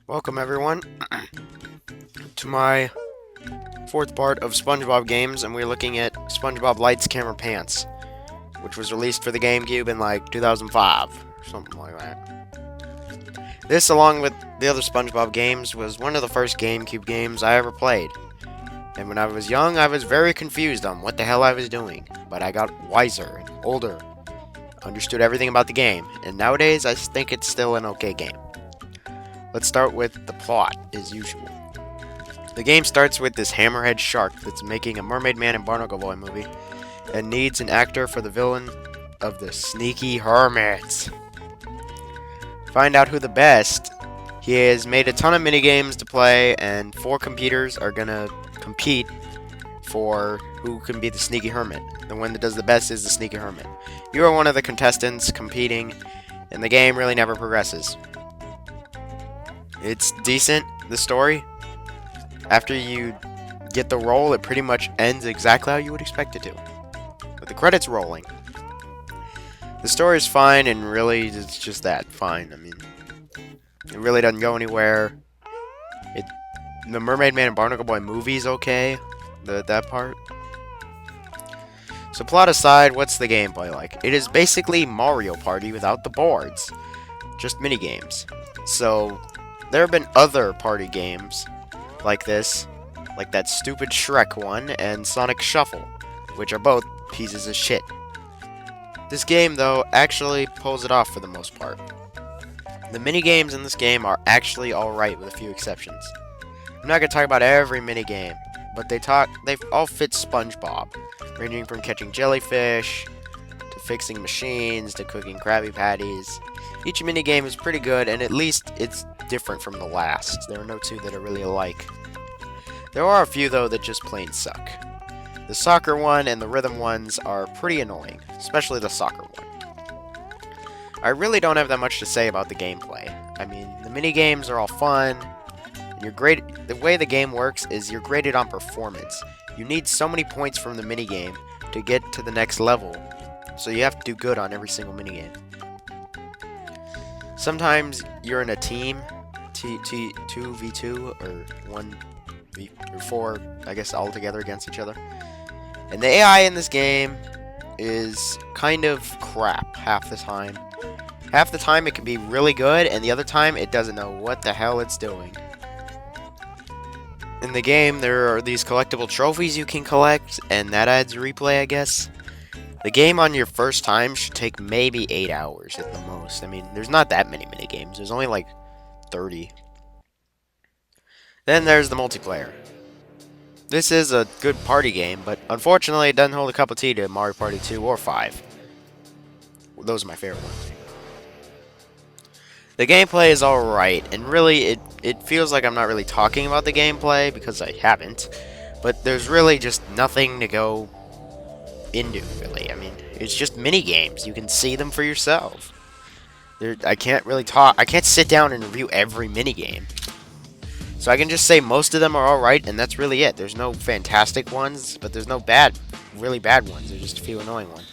Welcome everyone to my fourth part of SpongeBob games, and we're looking at SpongeBob Lights Camera Pants, which was released for the GameCube in like 2005, something like that. This, along with the other SpongeBob games, was one of the first GameCube games I ever played. And when I was young, I was very confused on what the hell I was doing, but I got wiser and older, understood everything about the game, and nowadays I think it's still an okay game. Let's start with the plot, as usual. The game starts with this hammerhead shark that's making a Mermaid Man and Barnacle Boy movie, and needs an actor for the villain of the Sneaky Hermits. Find out who the best. He has made a ton of minigames to play, and 4 computers are gonna compete for who can be the Sneaky Hermit. The one that does the best is the Sneaky Hermit. You are one of the contestants competing, and the game really never progresses. It's decent, the story. After you get the role, it pretty much ends exactly how you would expect it to, with the credits rolling. The story is fine, and really, it's just that, fine. I mean, it really doesn't go anywhere. The Mermaid Man and Barnacle Boy movie's okay, that part. So plot aside, what's the gameplay like? It is basically Mario Party without the boards, just minigames. So there have been other party games like this, like that stupid Shrek one and Sonic Shuffle, which are both pieces of shit. This game, though, actually pulls it off for the most part. The minigames in this game are actually alright with a few exceptions. I'm not going to talk about every minigame, but they all fit SpongeBob, ranging from catching jellyfish, to fixing machines, to cooking Krabby Patties. Each minigame is pretty good, and at least it's different from the last. There are no two that are really alike. There are a few, though, that just plain suck. The soccer one and the rhythm ones are pretty annoying, especially the soccer one. I really don't have that much to say about the gameplay. I mean, the minigames are all fun. The way the game works is you're graded on performance. You need so many points from the minigame to get to the next level, so you have to do good on every single minigame. Sometimes you're in a team, 2v2 or 1v4, I guess, all together against each other. And the AI in this game is kind of crap half the time. Half the time it can be really good, and the other time it doesn't know what the hell it's doing. In the game, there are these collectible trophies you can collect, and that adds replay, I guess. The game on your first time should take maybe 8 hours at the most. I mean, there's not that many minigames. There's only like 30. Then there's the multiplayer. This is a good party game, but unfortunately it doesn't hold a cup of tea to Mario Party 2 or 5. Those are my favorite ones. The gameplay is alright, and really it feels like I'm not really talking about the gameplay because I haven't. But there's really just nothing to go into, really. I mean, it's just mini games. You can see them for yourself. I can't really talk. I can't sit down and review every mini game. So I can just say most of them are alright, and that's really it. There's no fantastic ones, but there's no really bad ones. There's just a few annoying ones.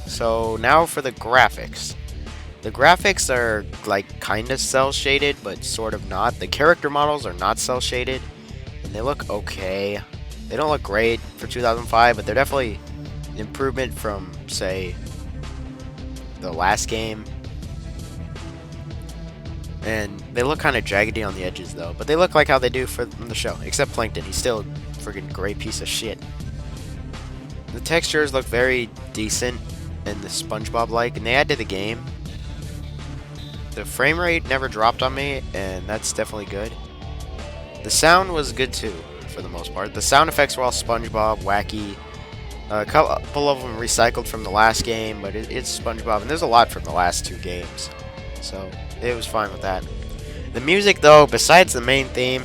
So now for the graphics. The graphics are like kind of cel shaded, but sort of not. The character models are not cel shaded, and they look okay. They don't look great for 2005, but they're definitely an improvement from, say, the last game. And they look kind of jaggedy on the edges, though. But they look like how they do from the show. Except Plankton, he's still a friggin' great piece of shit. The textures look very decent and the SpongeBob-like, and they add to the game. The frame rate never dropped on me, and that's definitely good. The sound was good, too, for the most part. The sound effects were all SpongeBob, wacky. A couple of them recycled from the last game, but it's SpongeBob, and there's a lot from the last 2 games. So it was fine with that. The music, though, besides the main theme,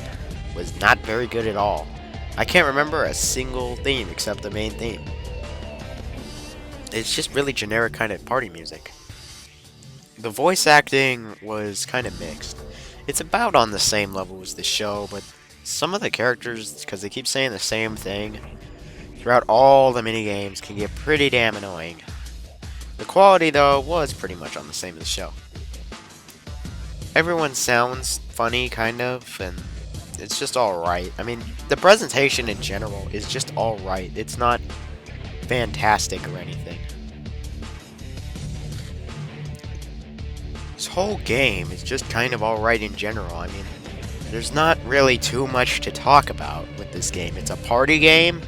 was not very good at all. I can't remember a single theme except the main theme. It's just really generic kind of party music. The voice acting was kind of mixed. It's about on the same level as the show, but some of the characters, because they keep saying the same thing throughout all the minigames, can get pretty damn annoying. The quality, though, was pretty much on the same as the show. everyone sounds funny, kind of, and it's just alright. I mean, the presentation in general is just alright. It's not fantastic or anything. This whole game is just kind of alright in general. I mean, there's not really too much to talk about with this game. It's a party game,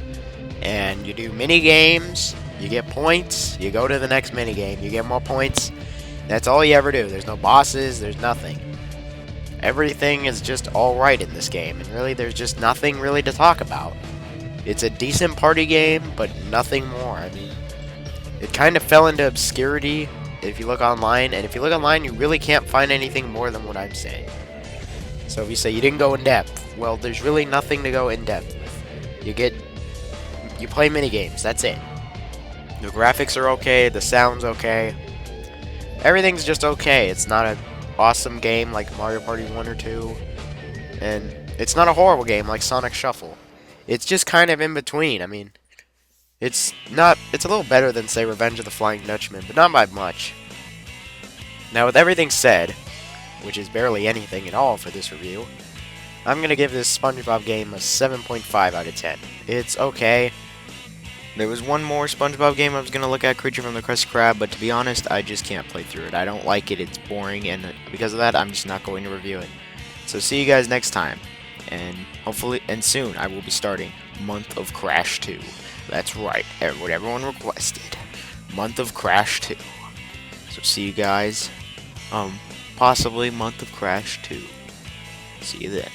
and you do mini games, you get points, you go to the next mini game, you get more points. That's all you ever do. There's no bosses, there's nothing. Everything is just alright in this game, and really there's just nothing really to talk about. It's a decent party game, but nothing more. I mean, it kind of fell into obscurity if you look online, and if you look online, you really can't find anything more than what I'm saying. So if you say you didn't go in depth, well, there's really nothing to go in depth with. You play mini games, that's it. The graphics are okay, the sound's okay. Everything's just okay. It's not an awesome game like Mario Party 1 or 2, and it's not a horrible game like Sonic Shuffle. It's just kind of in between. I mean, it's a little better than, say, Revenge of the Flying Dutchman, but not by much. Now, with everything said, which is barely anything at all for this review, I'm going to give this SpongeBob game a 7.5 out of 10. It's okay. There was one more SpongeBob game I was going to look at, Creature from the Krusty Krab, but to be honest, I just can't play through it. I don't like it, it's boring, and because of that, I'm just not going to review it. So see you guys next time, and hopefully, and soon, I will be starting Month of Crash 2. That's right, what everyone requested. Month of Crash 2. So see you guys, possibly Month of Crash 2. See you then.